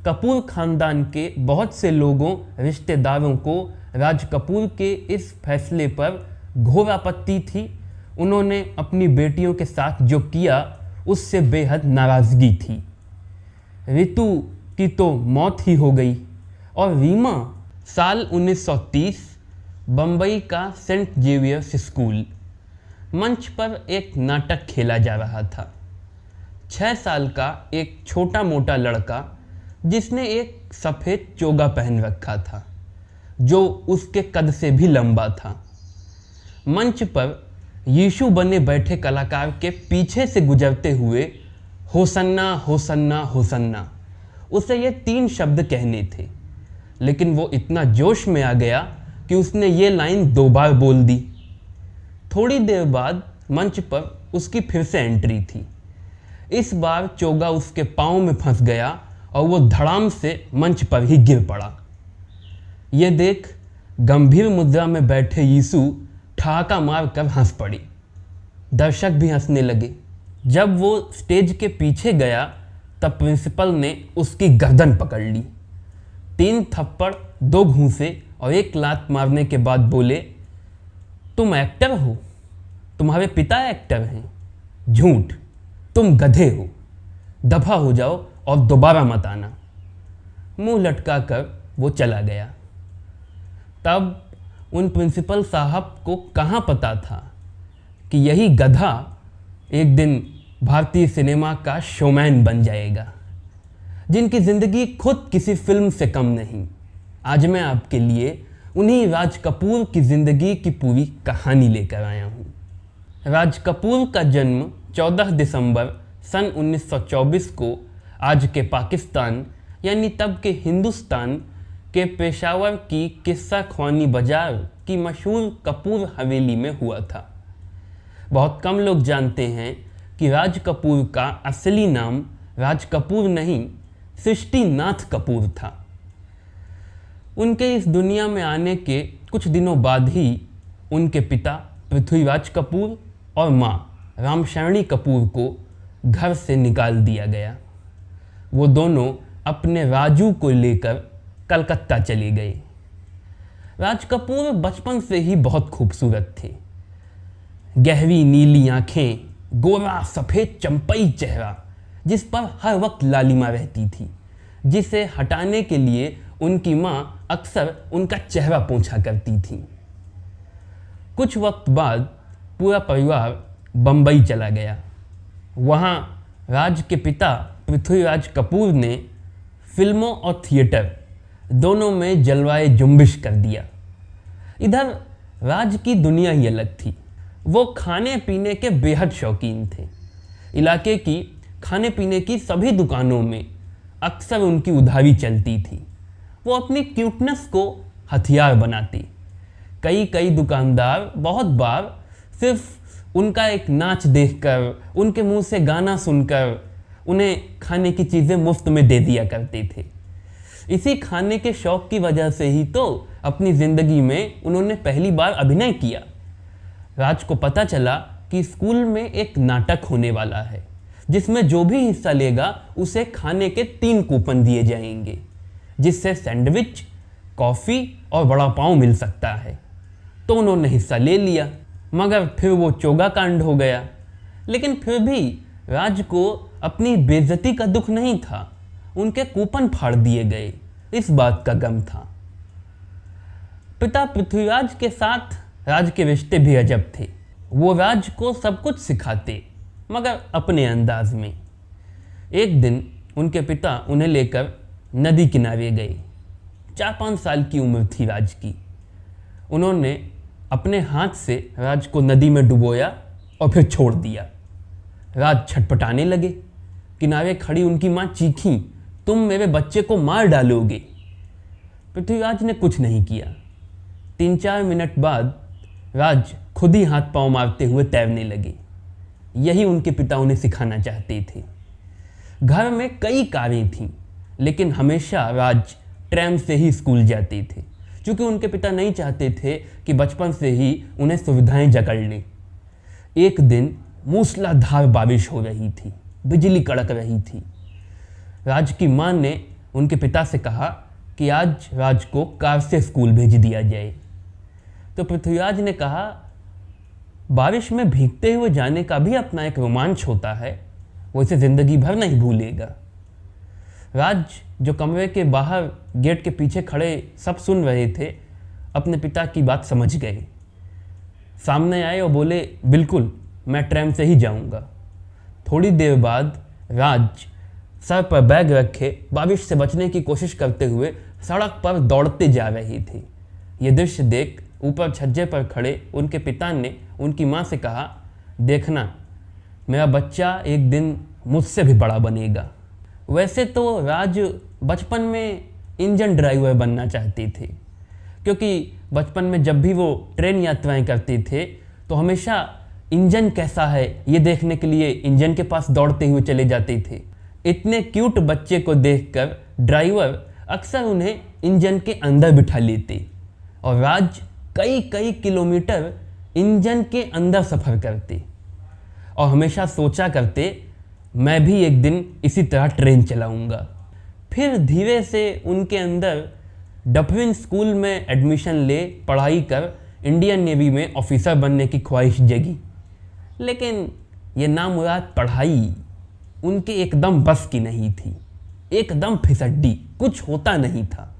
कपूर खानदान के बहुत से लोगों रिश्तेदारों को राज कपूर के इस फैसले पर घोर आपत्ति थी। उन्होंने अपनी बेटियों के साथ जो किया उससे बेहद नाराज़गी थी। रितु की तो मौत ही हो गई और रीमा साल 1930 बम्बई का सेंट जेवियर्स स्कूल मंच पर एक नाटक खेला जा रहा था। 6 साल का एक छोटा मोटा लड़का जिसने एक सफ़ेद चोगा पहन रखा था जो उसके कद से भी लंबा था, मंच पर यीशु बने बैठे कलाकार के पीछे से गुजरते हुए होसन्ना होसन्ना होसन्ना उसे ये 3 शब्द कहने थे, लेकिन वो इतना जोश में आ गया कि उसने ये लाइन 2 बार बोल दी। थोड़ी देर बाद मंच पर उसकी फिर से एंट्री थी। इस बार चोगा उसके पाँव में फंस गया और वो धड़ाम से मंच पर ही गिर पड़ा। ये देख गंभीर मुद्रा में बैठे यीशु ठहाका मार कर हंस पड़ी। दर्शक भी हंसने लगे। जब वो स्टेज के पीछे गया तब प्रिंसिपल ने उसकी गर्दन पकड़ ली। 3 थप्पड़, 2 घूंसे और 1 लात मारने के बाद बोले, तुम एक्टर हो? तुम्हारे पिता एक्टर हैं? झूठ, तुम गधे हो। दफा हो जाओ और दोबारा मत आना। मुंह लटका कर वो चला गया। तब उन प्रिंसिपल साहब को कहाँ पता था कि यही गधा एक दिन भारतीय सिनेमा का शोमैन बन जाएगा, जिनकी ज़िंदगी खुद किसी फिल्म से कम नहीं। आज मैं आपके लिए उन्हीं राज कपूर की ज़िंदगी की पूरी कहानी लेकर आया हूँ। राज कपूर का जन्म 14 दिसंबर सन 1924 को आज के पाकिस्तान यानी तब के हिंदुस्तान के पेशावर की किस्सा ख्वानी बाजार की मशहूर कपूर हवेली में हुआ था। बहुत कम लोग जानते हैं कि राज कपूर का असली नाम राज कपूर नहीं, सृष्टिनाथ कपूर था। उनके इस दुनिया में आने के कुछ दिनों बाद ही उनके पिता पृथ्वीराज कपूर और माँ रामशरणी कपूर को घर से निकाल दिया गया। वो दोनों अपने राजू को लेकर कलकत्ता चले गए। राज कपूर बचपन से ही बहुत खूबसूरत थे। गहरी नीली आँखें, गोरा सफ़ेद चंपई चेहरा जिस पर हर वक्त लालिमा रहती थी, जिसे हटाने के लिए उनकी माँ अक्सर उनका चेहरा पोंछा करती थी। कुछ वक्त बाद पूरा परिवार बम्बई चला गया। वहाँ राज के पिता पृथ्वीराज कपूर ने फिल्मों और थिएटर दोनों में जलवाए जुम्बिश कर दिया। इधर राज की दुनिया ही अलग थी। वो खाने पीने के बेहद शौकीन थे। इलाके की खाने पीने की सभी दुकानों में अक्सर उनकी उधारी चलती थी। वो अपनी क्यूटनेस को हथियार बनाते। कई दुकानदार बहुत बार सिर्फ उनका एक नाच देखकर, उनके मुंह से गाना सुनकर उन्हें खाने की चीज़ें मुफ्त में दे दिया करते थे। इसी खाने के शौक़ की वजह से ही तो अपनी ज़िंदगी में उन्होंने पहली बार अभिनय किया। राज को पता चला कि स्कूल में एक नाटक होने वाला है जिसमें जो भी हिस्सा लेगा उसे खाने के 3 कूपन दिए जाएंगे, जिससे सैंडविच, कॉफ़ी और वड़ा पाव मिल सकता है। तो उन्होंने हिस्सा ले लिया, मगर फिर वो चोगा कांड हो गया। लेकिन फिर भी राज को अपनी बेइज्जती का दुख नहीं था। उनके कूपन फाड़ दिए गए, इस बात का गम था। पिता पृथ्वीराज के साथ राज के रिश्ते भी अजब थे। वो राज को सब कुछ सिखाते, मगर अपने अंदाज में। एक दिन उनके पिता उन्हें लेकर नदी किनारे गए। 4-5 साल की उम्र थी राज की। उन्होंने अपने हाथ से राज को नदी में डुबोया और फिर छोड़ दिया। राज छटपटाने लगे। किनारे खड़ी उनकी माँ चीखीं, तुम मेरे बच्चे को मार डालोगे। पृथ्वीराज ने कुछ नहीं किया। 3-4 मिनट बाद राज खुद ही हाथ पांव मारते हुए तैरने लगे। यही उनके पिता उन्हें सिखाना चाहते थे। घर में कई कारें थीं, लेकिन हमेशा राज ट्रेन से ही स्कूल जाते थे, क्योंकि उनके पिता नहीं चाहते थे कि बचपन से ही उन्हें सुविधाएं जकड़ लें। एक दिन मूसलाधार बारिश हो रही थी, बिजली कड़क रही थी। राज की माँ ने उनके पिता से कहा कि आज राज को कार से स्कूल भेज दिया जाए। तो पृथ्वीराज ने कहा, बारिश में भीगते हुए जाने का भी अपना एक रोमांच होता है, वो इसे ज़िंदगी भर नहीं भूलेगा। राज, जो कमरे के बाहर गेट के पीछे खड़े सब सुन रहे थे, अपने पिता की बात समझ गए। सामने आए और बोले, बिल्कुल, मैं ट्रेन से ही जाऊंगा। थोड़ी देर बाद राज सर पर बैग रखे बारिश से बचने की कोशिश करते हुए सड़क पर दौड़ते जा रही थी। ये दृश्य देख ऊपर छज्जे पर खड़े उनके पिता ने उनकी माँ से कहा, देखना, मेरा बच्चा एक दिन मुझसे भी बड़ा बनेगा। वैसे तो राज बचपन में इंजन ड्राइवर बनना चाहती थी, क्योंकि बचपन में जब भी वो ट्रेन यात्राएं करती थे तो हमेशा इंजन कैसा है ये देखने के लिए इंजन के पास दौड़ते हुए चले जाती थी। इतने क्यूट बच्चे को देखकर ड्राइवर अक्सर उन्हें इंजन के अंदर बिठा लेते और राज कई कई किलोमीटर इंजन के अंदर सफ़र करते और हमेशा सोचा करते, मैं भी एक दिन इसी तरह ट्रेन चलाऊंगा। फिर धीरे से उनके अंदर डफरिन स्कूल में एडमिशन ले पढ़ाई कर इंडियन नेवी में ऑफिसर बनने की ख्वाहिश जगी। लेकिन ये नामुराद पढ़ाई उनके एकदम बस की नहीं थी, एकदम फिसड्डी, कुछ होता नहीं था।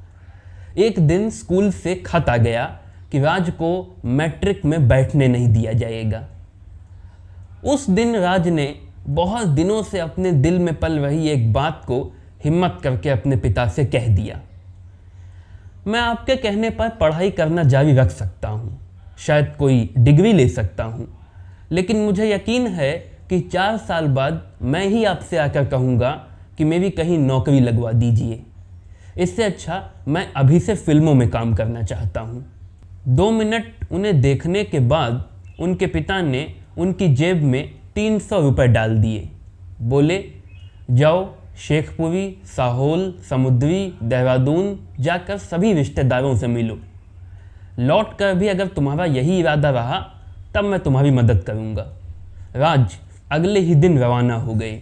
एक दिन स्कूल से खत आ गया कि राज को मैट्रिक में बैठने नहीं दिया जाएगा। उस दिन राज ने बहुत दिनों से अपने दिल में पल रही एक बात को हिम्मत करके अपने पिता से कह दिया, मैं आपके कहने पर पढ़ाई करना जारी रख सकता हूँ, शायद कोई डिग्री ले सकता हूँ, लेकिन मुझे यकीन है कि 4 साल बाद मैं ही आपसे आकर कहूँगा कि मेरी कहीं नौकरी लगवा दीजिए। इससे अच्छा मैं अभी से फिल्मों में काम करना चाहता हूँ। 2 मिनट उन्हें देखने के बाद उनके पिता ने उनकी जेब में 300 रुपये डाल दिए। बोले, जाओ शेखपुरी, साहोल, समुद्री, देहरादून जाकर सभी रिश्तेदारों से मिलो। लौट कर भी अगर तुम्हारा यही इरादा रहा तब मैं तुम्हारी मदद करूँगा। राज अगले ही दिन रवाना हो गए।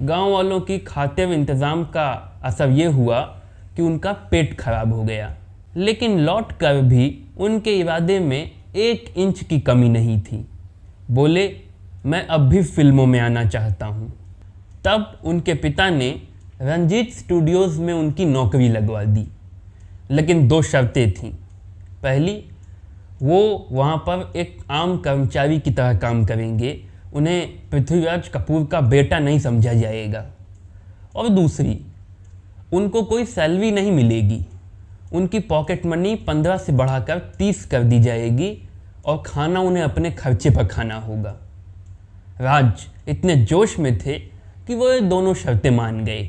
गांव वालों की खातिर इंतज़ाम का असर ये हुआ कि उनका पेट खराब हो गया, लेकिन लौट कर भी उनके इरादे में 1 इंच की कमी नहीं थी। बोले, मैं अब भी फिल्मों में आना चाहता हूँ। तब उनके पिता ने रंजीत स्टूडियोज़ में उनकी नौकरी लगवा दी, लेकिन 2 शर्तें थीं। पहली, वो वहाँ पर एक आम कर्मचारी की तरह काम करेंगे, उन्हें पृथ्वीराज कपूर का बेटा नहीं समझा जाएगा। और दूसरी, उनको कोई सैलरी नहीं मिलेगी, उनकी पॉकेट मनी 15 से बढ़ाकर 30 कर दी जाएगी और खाना उन्हें अपने खर्चे पर खाना होगा। राज इतने जोश में थे कि वो ये दोनों शर्तें मान गए।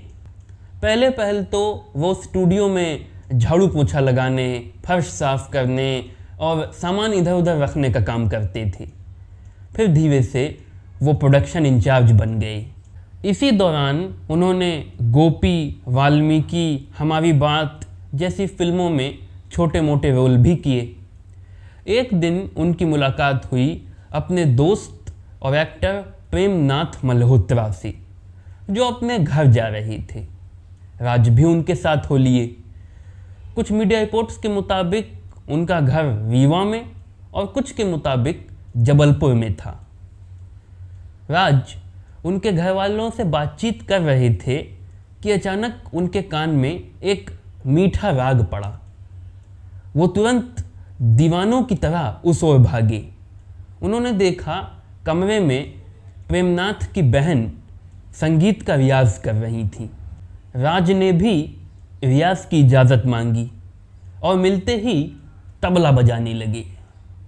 पहले तो वो स्टूडियो में झाड़ू पोछा लगाने, फर्श साफ करने और सामान इधर उधर रखने का काम करते थे। फिर धीरे से वो प्रोडक्शन इंचार्ज बन गए। इसी दौरान उन्होंने गोपी, वाल्मीकि, हमारी बात जैसी फिल्मों में छोटे मोटे रोल भी किए। एक दिन उनकी मुलाकात हुई अपने दोस्त और एक्टर प्रेमनाथ मल्होत्रा से, जो अपने घर जा रहे थे। राज भी उनके साथ हो लिए। कुछ मीडिया रिपोर्ट्स के मुताबिक उनका घर रीवा में और कुछ के मुताबिक जबलपुर में था। राज उनके घर वालों से बातचीत कर रहे थे कि अचानक उनके कान में एक मीठा राग पड़ा। वो तुरंत दीवानों की तरह उस ओर भागे। उन्होंने देखा कमरे में प्रेमनाथ की बहन संगीत का रियाज कर रही थी। राज ने भी रियाज की इजाज़त मांगी और मिलते ही तबला बजाने लगे।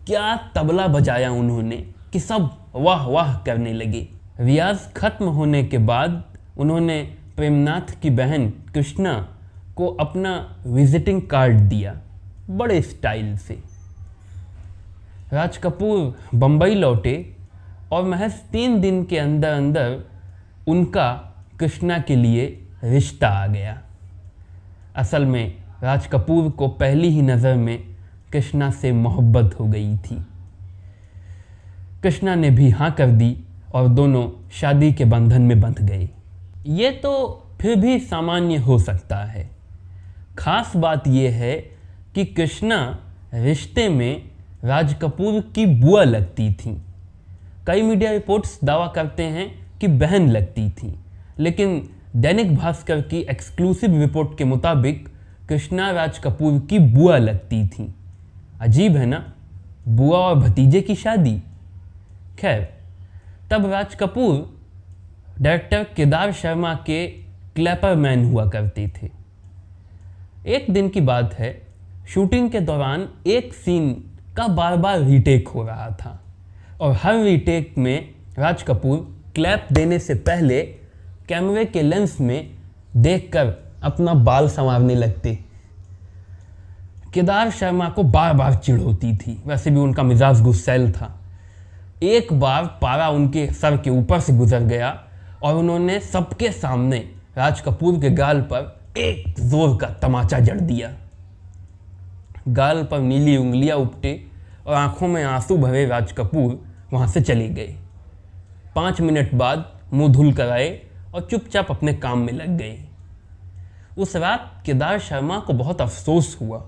क्या तबला बजाया उन्होंने कि सब वाह वाह करने लगे। रियाज खत्म होने के बाद उन्होंने प्रेमनाथ की बहन कृष्णा को अपना विजिटिंग कार्ड दिया, बड़े स्टाइल से। राज कपूर बम्बई लौटे और महज 3 दिन के अंदर अंदर उनका कृष्णा के लिए रिश्ता आ गया। असल में राज कपूर को पहली ही नज़र में कृष्णा से मोहब्बत हो गई थी। कृष्णा ने भी हाँ कर दी और दोनों शादी के बंधन में बंध गए। ये तो फिर भी सामान्य हो सकता है। खास बात यह है कि कृष्णा रिश्ते में राज कपूर की बुआ लगती थी। कई मीडिया रिपोर्ट्स दावा करते हैं कि बहन लगती थी, लेकिन दैनिक भास्कर की एक्सक्लूसिव रिपोर्ट के मुताबिक कृष्णा राज कपूर की बुआ लगती थी। अजीब है ना, बुआ और भतीजे की शादी। खैर, तब राज कपूर डायरेक्टर केदार शर्मा के क्लैपर मैन हुआ करते थे। एक दिन की बात है, शूटिंग के दौरान एक सीन का बार बार रीटेक हो रहा था और हर रीटेक में राज कपूर क्लैप देने से पहले कैमरे के लेंस में देखकर अपना बाल संवारने लगते। केदार शर्मा को बार बार चिढ़ होती थी, वैसे भी उनका मिजाज गुस्सैल था। एक बार पारा उनके सर के ऊपर से गुजर गया और उन्होंने सबके सामने राज कपूर के गाल पर एक जोर का तमाचा जड़ दिया। गाल पर नीली उंगलियां उपटे और आंखों में आंसू भरे राज कपूर वहां से चले गए। 5 मिनट बाद मुंह धुल कर आए और चुपचाप अपने काम में लग गए। उस रात केदार शर्मा को बहुत अफसोस हुआ।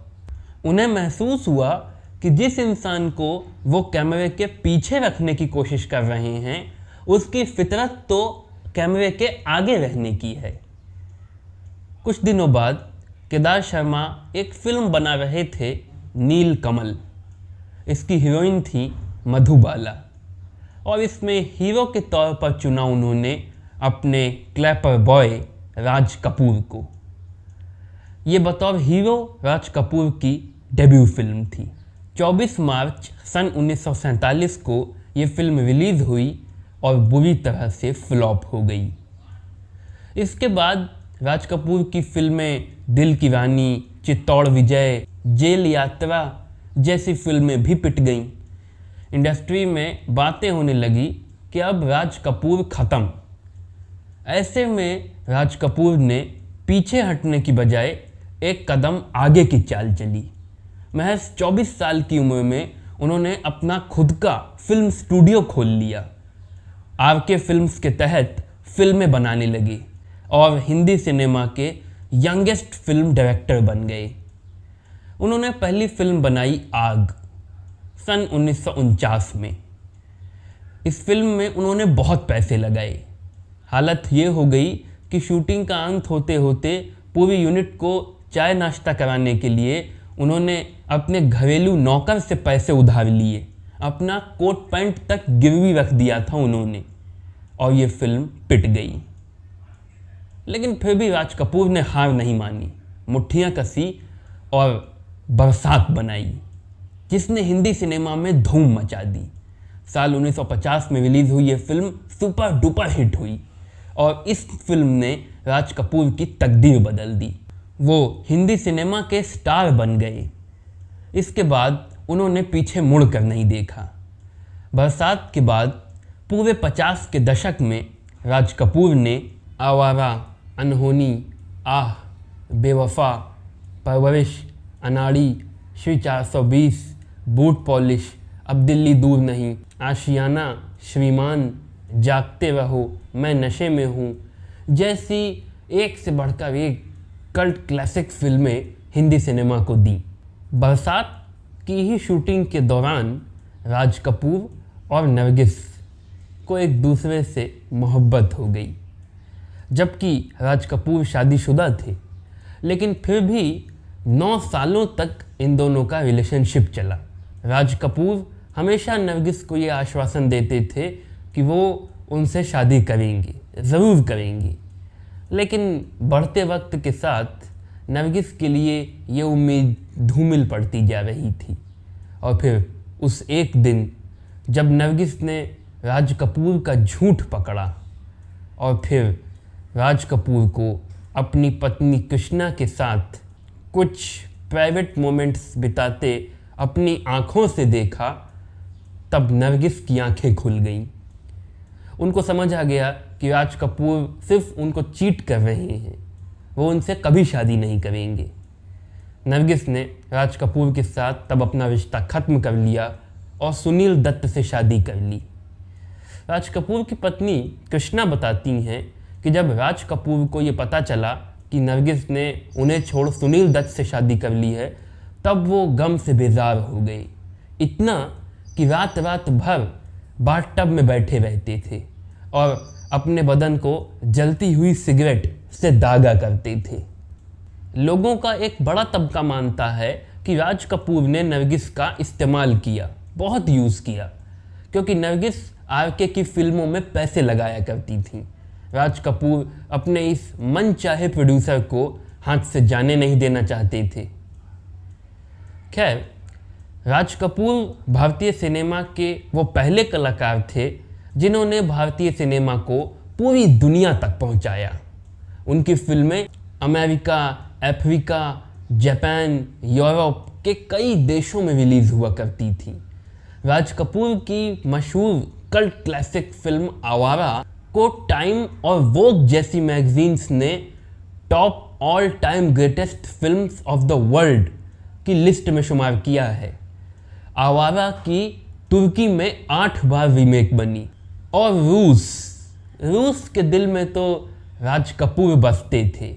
उन्हें महसूस हुआ कि जिस इंसान को वो कैमरे के पीछे रखने की कोशिश कर रहे हैं, उसकी फितरत तो कैमरे के आगे रहने की है। कुछ दिनों बाद केदार शर्मा एक फिल्म बना रहे थे, नील कमल। इसकी हीरोइन थी मधुबाला और इसमें हीरो के तौर पर चुना उन्होंने अपने क्लैपर बॉय राज कपूर को। ये बतौर हीरो राज कपूर की डेब्यू फिल्म थी। 24 मार्च सन 1947 को ये फिल्म रिलीज हुई और बुरी तरह से फ्लॉप हो गई। इसके बाद राज कपूर की फिल्में दिल की रानी, चित्तौड़ विजय, जेल यात्रा जैसी फिल्में भी पिट गईं। इंडस्ट्री में बातें होने लगी कि अब राज कपूर ख़त्म। ऐसे में राज कपूर ने पीछे हटने की बजाय एक कदम आगे की चाल चली। महज 24 साल की उम्र में उन्होंने अपना खुद का फिल्म स्टूडियो खोल लिया। आरके फिल्म्स के तहत फिल्में बनाने लगे और हिंदी सिनेमा के यंगेस्ट फिल्म डायरेक्टर बन गए। उन्होंने पहली फिल्म बनाई आग सन 1949 में। इस फिल्म में उन्होंने बहुत पैसे लगाए। हालत ये हो गई कि शूटिंग का अंत होते होते पूरी यूनिट को चाय नाश्ता कराने के लिए उन्होंने अपने घरेलू नौकर से पैसे उधार लिए। अपना कोट पैंट तक गिरवी रख दिया था उन्होंने और ये फिल्म पिट गई। लेकिन फिर भी राज कपूर ने हार नहीं मानी, मुट्ठियां कसी और बरसात बनाई, जिसने हिंदी सिनेमा में धूम मचा दी। साल 1950 में रिलीज हुई ये फिल्म सुपर डुपर हिट हुई और इस फिल्म ने राज कपूर की तकदीर बदल दी। वो हिंदी सिनेमा के स्टार बन गए। इसके बाद उन्होंने पीछे मुड़ कर नहीं देखा। बरसात के बाद पूरे 50 के दशक में राज कपूर ने आवारा, अनहोनी, आह, बेवफा, परवरिश, अनाड़ी, श्री 420, बूट पॉलिश, अब दिल्ली दूर नहीं, आशियाना, श्रीमान, जागते रहो, मैं नशे में हूँ जैसी एक से बढ़कर एक कल्ट क्लासिक फिल्में हिंदी सिनेमा को दी। बरसात की ही शूटिंग के दौरान राज कपूर और नरगिस को एक दूसरे से मोहब्बत हो गई। जबकि राज कपूर शादीशुदा थे, लेकिन फिर भी 9 सालों तक इन दोनों का रिलेशनशिप चला। राज कपूर हमेशा नरगिस को ये आश्वासन देते थे कि वो उनसे शादी करेंगे, ज़रूर करेंगे। लेकिन बढ़ते वक्त के साथ नरगिस के लिए ये उम्मीद धूमिल पड़ती जा रही थी। और फिर उस एक दिन जब नरगिस ने राज कपूर का झूठ पकड़ा और फिर राज कपूर को अपनी पत्नी कृष्णा के साथ कुछ प्राइवेट मोमेंट्स बिताते अपनी आँखों से देखा, तब नरगिस की आंखें खुल गईं। उनको समझ आ गया कि राज कपूर सिर्फ उनको चीट कर रहे हैं, वो उनसे कभी शादी नहीं करेंगे। नरगिस ने राज कपूर के साथ तब अपना रिश्ता ख़त्म कर लिया और सुनील दत्त से शादी कर ली। राज कपूर की पत्नी कृष्णा बताती हैं कि जब राज कपूर को ये पता चला कि नरगिस ने उन्हें छोड़ सुनील दत्त से शादी कर ली है, तब वो गम से बेजार हो गई। इतना कि रात रात भर बाथटब में बैठे रहते थे और अपने बदन को जलती हुई सिगरेट से दागा करते थे। लोगों का एक बड़ा तबका मानता है कि राज कपूर ने नरगिस का इस्तेमाल किया, बहुत यूज़ किया, क्योंकि नरगिस आरके की फिल्मों में पैसे लगाया करती थी। राज कपूर अपने इस मनचाहे प्रोड्यूसर को हाथ से जाने नहीं देना चाहते थे। खैर, राज कपूर भारतीय सिनेमा के वो पहले कलाकार थे जिन्होंने भारतीय सिनेमा को पूरी दुनिया तक पहुंचाया। उनकी फिल्में अमेरिका, अफ्रीका, जापान, यूरोप के कई देशों में रिलीज़ हुआ करती थी। राज कपूर की मशहूर कल्ट क्लासिक फिल्म आवारा को टाइम और वोग जैसी मैगजीन्स ने top all time greatest films of the world की लिस्ट में शुमार किया है। आवारा की तुर्की में 8 बार रीमेक बनी और रूस के दिल में तो राज कपूर बसते थे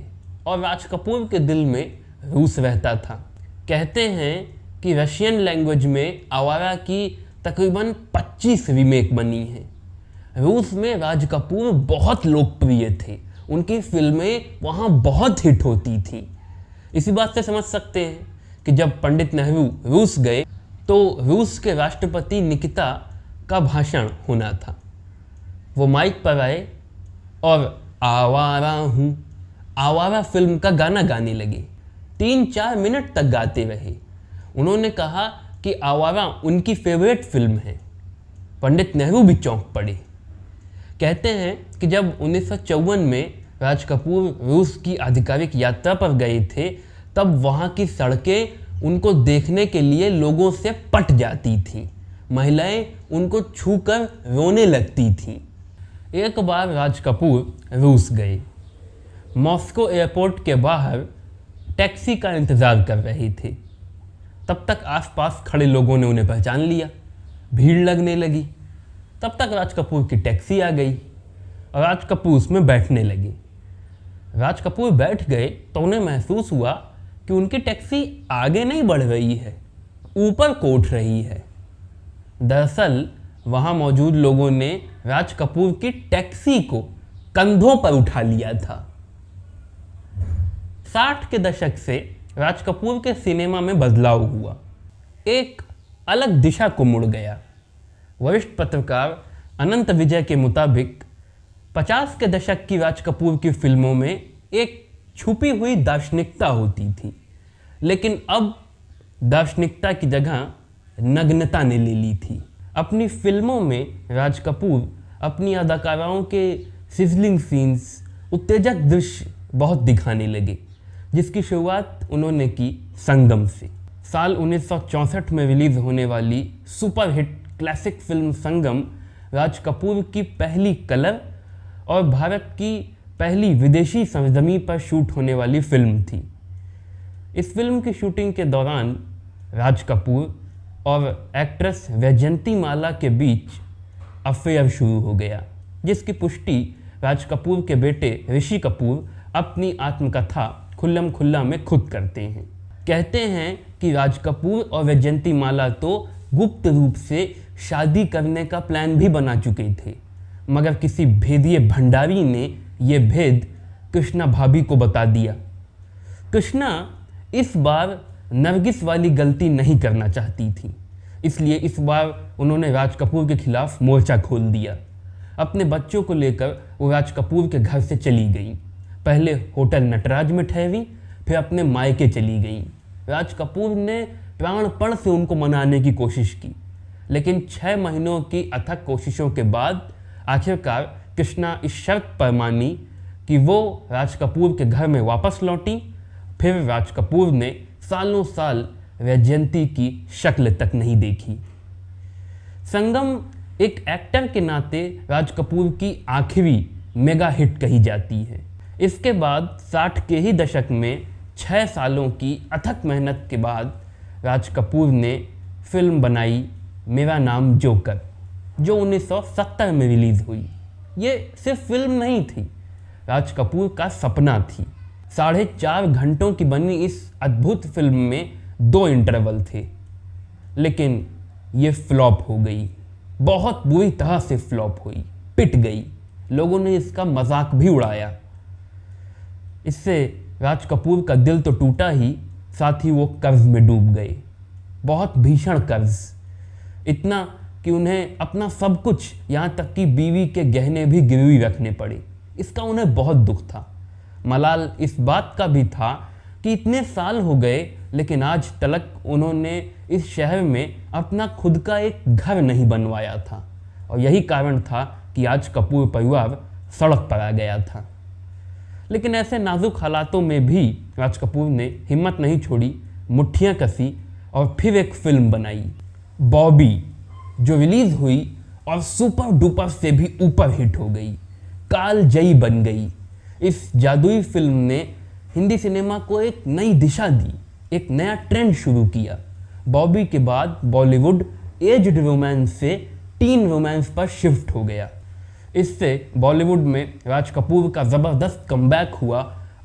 और राज कपूर के दिल में रूस रहता था। कहते हैं कि रशियन लैंग्वेज में आवारा की तकरीबन 25 रीमेक बनी हैं। रूस में राज कपूर बहुत लोकप्रिय थे, उनकी फिल्में वहाँ बहुत हिट होती थी। इसी बात से समझ सकते हैं कि जब पंडित नेहरू रूस गए तो रूस के राष्ट्रपति निकिता का भाषण होना था। वो माइक पर आए और आवारा हूँ, आवारा फिल्म का गाना गाने लगे। 3-4 मिनट तक गाते रहे। उन्होंने कहा कि आवारा उनकी फेवरेट फिल्म है। पंडित नेहरू भी चौंक पड़े। कहते हैं कि जब 1954 में राज कपूर रूस की आधिकारिक यात्रा पर गए थे, तब वहाँ की सड़कें उनको देखने के लिए लोगों से पट जाती थीं। महिलाएं उनको छूकर रोने लगती थीं। एक बार राज कपूर रूस गए। मॉस्को एयरपोर्ट के बाहर टैक्सी का इंतज़ार कर रहे थे। तब तक आसपास खड़े लोगों ने उन्हें पहचान लिया। भीड़ लगने लगी। तब तक राज कपूर की टैक्सी आ गई और राज कपूर उसमें बैठने लगे। राज कपूर बैठ गए तो उन्हें महसूस हुआ कि उनकी टैक्सी आगे नहीं बढ़ रही है, ऊपर को उठ रही है। दरअसल वहाँ मौजूद लोगों ने राज कपूर की टैक्सी को कंधों पर उठा लिया था। 60 के दशक से राज कपूर के सिनेमा में बदलाव हुआ, एक अलग दिशा को मुड़ गया। वरिष्ठ पत्रकार अनंत विजय के मुताबिक 50 के दशक की राज कपूर की फिल्मों में एक छुपी हुई दार्शनिकता होती थी, लेकिन अब दार्शनिकता की जगह नग्नता ने ले ली थी। अपनी फिल्मों में राज कपूर अपनी अदाकाराओं के सिजलिंग सीन्स, उत्तेजक दृश्य बहुत दिखाने लगे, जिसकी शुरुआत उन्होंने की संगम से। साल 1964 में रिलीज होने वाली सुपरहिट क्लासिक फिल्म संगम राज कपूर की पहली कलर और भारत की पहली विदेशी सरजमी पर शूट होने वाली फिल्म थी। इस फिल्म की शूटिंग के दौरान राज कपूर और एक्ट्रेस वैजयंती माला के बीच अफेयर शुरू हो गया, जिसकी पुष्टि राज कपूर के बेटे ऋषि कपूर अपनी आत्मकथा खुल्लम खुल्ला में खुद करते हैं। कहते हैं कि राज कपूर और वैजयंती माला तो गुप्त रूप से शादी करने का प्लान भी बना चुके थे, मगर किसी भेदिए भंडारी ने यह भेद कृष्णा भाभी को बता दिया। कृष्णा इस बार नरगिस वाली गलती नहीं करना चाहती थी, इसलिए इस बार उन्होंने राज कपूर के खिलाफ मोर्चा खोल दिया। अपने बच्चों को लेकर वो राज कपूर के घर से चली गई। पहले होटल नटराज में ठहरी, फिर अपने मायके चली गई। राज कपूर ने प्राणपण से उनको मनाने की कोशिश की, लेकिन 6 महीनों की अथक कोशिशों के बाद आखिरकार कृष्णा इस शर्त पर मानी कि वो राज कपूर के घर में वापस लौटी। फिर राज कपूर ने सालों साल वैजयंती की शक्ल तक नहीं देखी। संगम एक एक्टर के नाते राज कपूर की आखिरी मेगा हिट कही जाती है। इसके बाद 60 के ही दशक में 6 सालों की अथक मेहनत के बाद राज कपूर ने फिल्म बनाई मेरा नाम जोकर, जो 1970 में रिलीज़ हुई। ये सिर्फ फिल्म नहीं थी, राज कपूर का सपना थी। 4.5 घंटों की बनी इस अद्भुत फिल्म में 2 इंटरवल थे, लेकिन ये फ्लॉप हो गई, बहुत बुरी तरह से फ्लॉप हुई, पिट गई। लोगों ने इसका मजाक भी उड़ाया। इससे राज कपूर का दिल तो टूटा ही, साथ ही वो कर्ज में डूब गए, बहुत भीषण कर्ज, इतना कि उन्हें अपना सब कुछ, यहाँ तक कि बीवी के गहने भी गिरवी रखने पड़े। इसका उन्हें बहुत दुख था। मलाल इस बात का भी था कि इतने साल हो गए, लेकिन आज तक उन्होंने इस शहर में अपना खुद का एक घर नहीं बनवाया था, और यही कारण था कि आज कपूर परिवार सड़क पर आ गया था। लेकिन ऐसे नाजुक हालातों में भी राज कपूर ने हिम्मत नहीं छोड़ी, मुट्ठियां कसी और फिर एक फिल्म बनाई, बॉबी, जो रिलीज हुई और सुपर डुपर से भी ऊपर हिट हो गई, कालजयी बन गई। इस जादुई फिल्म ने हिंदी सिनेमा को एक नई दिशा दी, एक नया ट्रेंड शुरू किया। बॉबी के बाद बॉलीवुड एज्ड रोमांस से टीन रोमांस पर शिफ्ट हो गया। इससे बॉलीवुड में राज कपूर का ज़बरदस्त कमबैक हुआ,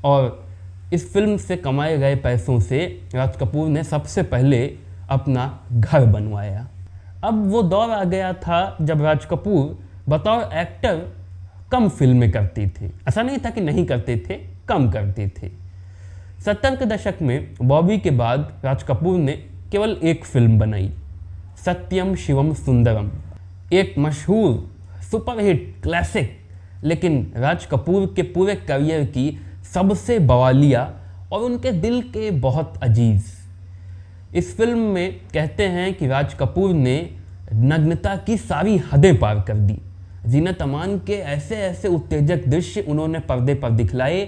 और इस फिल्म से कमाए गए पैसों से राज कपूर ने सबसे पहले अपना घर बनवाया। अब वो दौर आ गया था जब राज कपूर बतौर एक्टर कम फिल्में करते थे। ऐसा नहीं था कि नहीं करते थे, कम करते थे। 70 के दशक में बॉबी के बाद राज कपूर ने केवल एक फिल्म बनाई, सत्यम शिवम सुंदरम, एक मशहूर सुपरहिट क्लासिक, लेकिन राज कपूर के पूरे करियर की सबसे बवालिया और उनके दिल के बहुत अजीज। इस फिल्म में कहते हैं कि राज कपूर ने नग्नता की सारी हदें पार कर दी। जीनत अमान के ऐसे ऐसे उत्तेजक दृश्य उन्होंने पर्दे पर दिखलाए,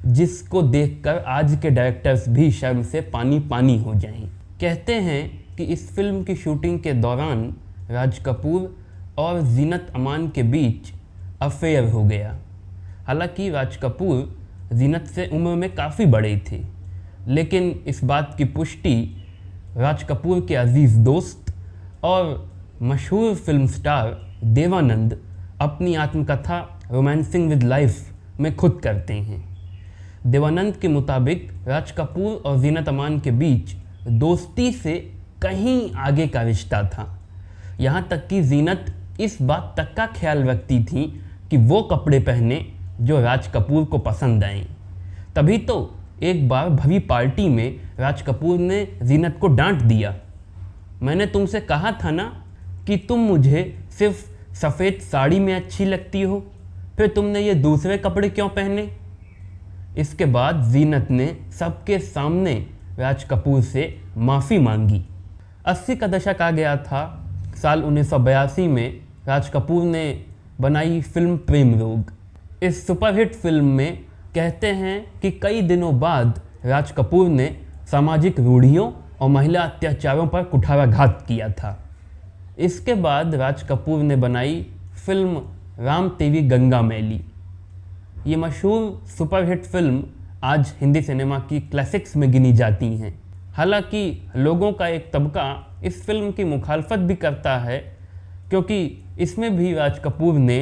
जिसको देखकर आज के डायरेक्टर्स भी शर्म से पानी पानी हो जाएं। कहते हैं कि इस फिल्म की शूटिंग के दौरान राज कपूर और जीनत अमान के बीच अफेयर हो गया। हालांकि राज कपूर जीनत से उम्र में काफ़ी बड़े थे, लेकिन इस बात की पुष्टि राज कपूर के अजीज़ दोस्त और मशहूर फिल्म स्टार देवानंद अपनी आत्मकथा रोमांसिंग विद लाइफ में खुद करते हैं। देवानंद के मुताबिक राज कपूर और जीनत अमान के बीच दोस्ती से कहीं आगे का रिश्ता था। यहाँ तक कि जीनत इस बात तक का ख्याल रखती थी कि वो कपड़े पहने जो राज कपूर को पसंद आए। तभी तो एक बार भरी पार्टी में राज कपूर ने जीनत को डांट दिया, मैंने तुमसे कहा था ना कि तुम मुझे सिर्फ सफ़ेद साड़ी में अच्छी लगती हो, फिर तुमने ये दूसरे कपड़े क्यों पहने। इसके बाद जीनत ने सबके सामने राज कपूर से माफ़ी मांगी। 80 का दशक आ गया था। साल 1982 में राज कपूर ने बनाई फिल्म प्रेम रोग। इस सुपरहिट फिल्म में कहते हैं कि कई दिनों बाद राज कपूर ने सामाजिक रूढ़ियों और महिला अत्याचारों पर कुठाराघात किया था। इसके बाद राज कपूर ने बनाई फिल्म राम तेरी गंगा मैली। ये मशहूर सुपरहिट फिल्म आज हिंदी सिनेमा की क्लासिक्स में गिनी जाती हैं। हालांकि लोगों का एक तबका इस फिल्म की मुखालफत भी करता है, क्योंकि इसमें भी राज कपूर ने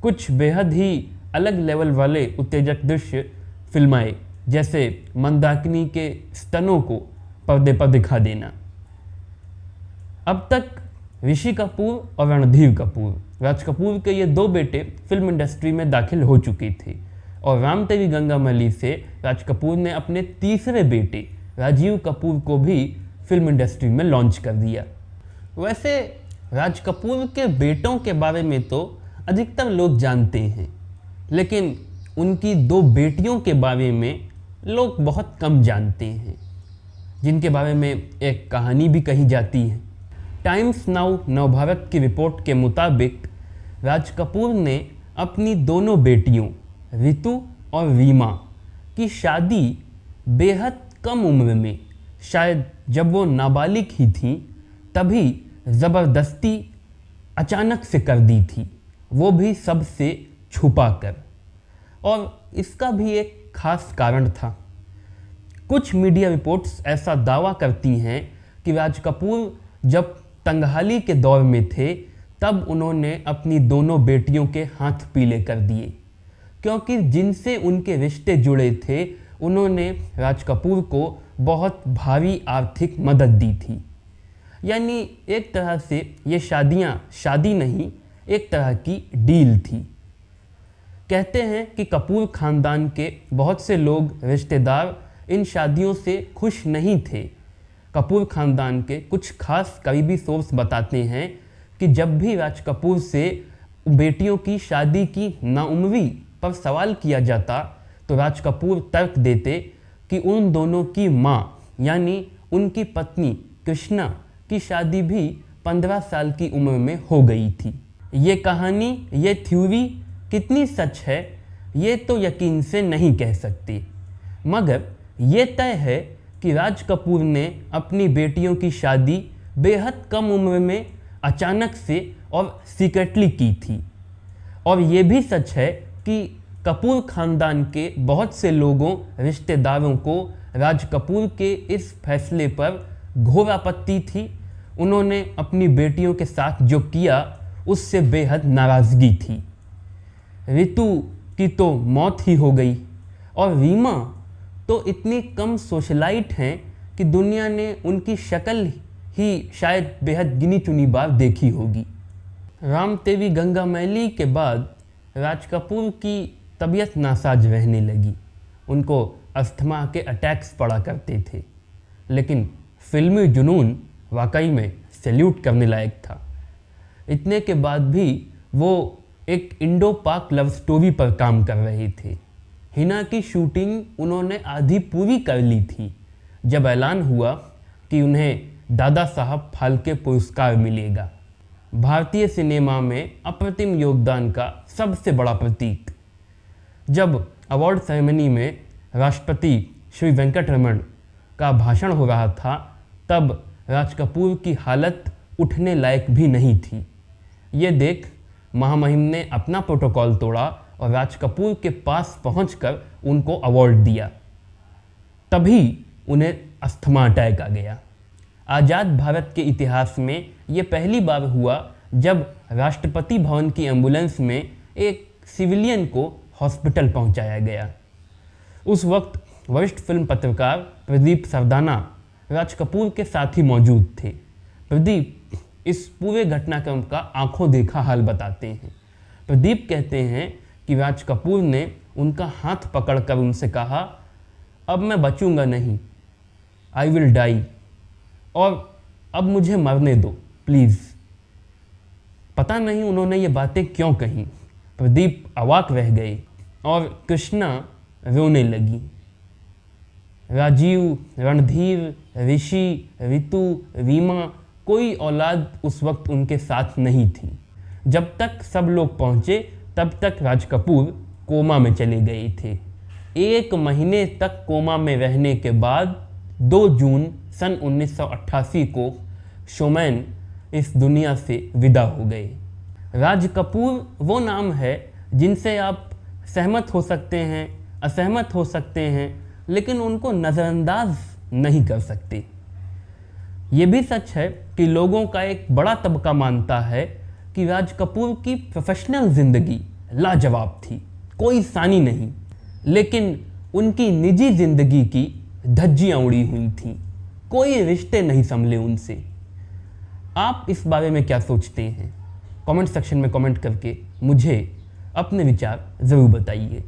कुछ बेहद ही अलग लेवल वाले उत्तेजक दृश्य फिल्माए, जैसे मंदाकिनी के स्तनों को पर्दे पर दिखा देना। अब तक ऋषि कपूर और रणधीर कपूर, राज कपूर के ये 2 बेटे फिल्म इंडस्ट्री में दाखिल हो चुके थे, और राम तेरी गंगा मैली से राज कपूर ने अपने तीसरे बेटे राजीव कपूर को भी फिल्म इंडस्ट्री में लॉन्च कर दिया। वैसे राज कपूर के बेटों के बारे में तो अधिकतर लोग जानते हैं, लेकिन उनकी 2 बेटियों के बारे में लोग बहुत कम जानते हैं, जिनके बारे में एक कहानी भी कही जाती है। टाइम्स नाउ नवभारत की रिपोर्ट के मुताबिक राज कपूर ने अपनी दोनों बेटियों ऋतु और रीमा की शादी बेहद कम उम्र में, शायद जब वो नाबालिग ही थी, तभी ज़बरदस्ती अचानक से कर दी थी, वो भी सबसे छुपा कर। और इसका भी एक खास कारण था। कुछ मीडिया रिपोर्ट्स ऐसा दावा करती हैं कि राज कपूर जब तंगहाली के दौर में थे, तब उन्होंने अपनी दोनों बेटियों के हाथ पीले कर दिए, क्योंकि जिनसे उनके रिश्ते जुड़े थे उन्होंने राज कपूर को बहुत भारी आर्थिक मदद दी थी। यानी एक तरह से ये शादियाँ शादी नहीं, एक तरह की डील थी। कहते हैं कि कपूर ख़ानदान के बहुत से लोग रिश्तेदार इन शादियों से खुश नहीं थे। कपूर ख़ानदान के कुछ खास करीबी सोर्स बताते हैं कि जब भी राज कपूर से बेटियों की शादी की नाउम्री पर सवाल किया जाता तो राज कपूर तर्क देते कि उन दोनों की माँ यानी उनकी पत्नी कृष्णा की शादी भी 15 साल की उम्र में हो गई थी। ये कहानी, ये थ्योरी कितनी सच है ये तो यकीन से नहीं कह सकती, मगर ये तय है कि राज कपूर ने अपनी बेटियों की शादी बेहद कम उम्र में अचानक से और सीक्रेटली की थी। और ये भी सच है कि कपूर ख़ानदान के बहुत से लोगों, रिश्तेदारों को राज कपूर के इस फैसले पर घोर आपत्ति थी। उन्होंने अपनी बेटियों के साथ जो किया उससे बेहद नाराज़गी थी। रितु की तो मौत ही हो गई और रीमा तो इतनी कम सोशलाइट हैं कि दुनिया ने उनकी शक्ल ही शायद बेहद गिनी चुनी बार देखी होगी। राम तेरी गंगा मैली के बाद राज कपूर की तबीयत नासाज रहने लगी। उनको अस्थमा के अटैक्स पड़ा करते थे, लेकिन फिल्मी जुनून वाकई में सैल्यूट करने लायक था। इतने के बाद भी वो एक इंडो पाक लव स्टोरी पर काम कर रहे थे। हिना की शूटिंग उन्होंने आधी पूरी कर ली थी जब ऐलान हुआ कि उन्हें दादा साहब फाल्के पुरस्कार मिलेगा, भारतीय सिनेमा में अप्रतिम योगदान का सबसे बड़ा प्रतीक। जब अवार्ड सेरेमनी में राष्ट्रपति श्री वेंकटरमण का भाषण हो रहा था तब राज कपूर की हालत उठने लायक भी नहीं थी। ये देख महामहिम ने अपना प्रोटोकॉल तोड़ा और राज कपूर के पास पहुंचकर उनको अवार्ड दिया। तभी उन्हें अस्थमा अटैक आ गया। आज़ाद भारत के इतिहास में ये पहली बार हुआ जब राष्ट्रपति भवन की एम्बुलेंस में एक सिविलियन को हॉस्पिटल पहुंचाया गया। उस वक्त वरिष्ठ फिल्म पत्रकार प्रदीप सरदाना राज कपूर के साथ ही मौजूद थे। प्रदीप इस पूरे घटनाक्रम का आंखों देखा हाल बताते हैं। प्रदीप कहते हैं कि राज कपूर ने उनका हाथ पकड़कर उनसे कहा, अब मैं बचूंगा नहीं, आई विल डाई, और अब मुझे मरने दो प्लीज़। पता नहीं उन्होंने ये बातें क्यों कहीं। प्रदीप अवाक रह गए और कृष्णा रोने लगी। राजीव, रणधीर, ऋषि, रितु, रीमा, कोई औलाद उस वक्त उनके साथ नहीं थी। जब तक सब लोग पहुँचे तब तक राज कपूर कोमा में चले गए थे। 1 महीने तक कोमा में रहने के बाद 2 जून सन 1988 को शोमैन इस दुनिया से विदा हो गए। राज कपूर वो नाम है जिनसे आप सहमत हो सकते हैं, असहमत हो सकते हैं, लेकिन उनको नज़रअंदाज नहीं कर सकते। ये भी सच है कि लोगों का एक बड़ा तबका मानता है कि राज कपूर की प्रोफेशनल ज़िंदगी लाजवाब थी, कोई सानी नहीं, लेकिन उनकी निजी ज़िंदगी की धज्जियाँ उड़ी हुई थीं, कोई रिश्ते नहीं संभले उनसे। आप इस बारे में क्या सोचते हैं? कमेंट सेक्शन में कमेंट करके मुझे अपने विचार ज़रूर बताइए।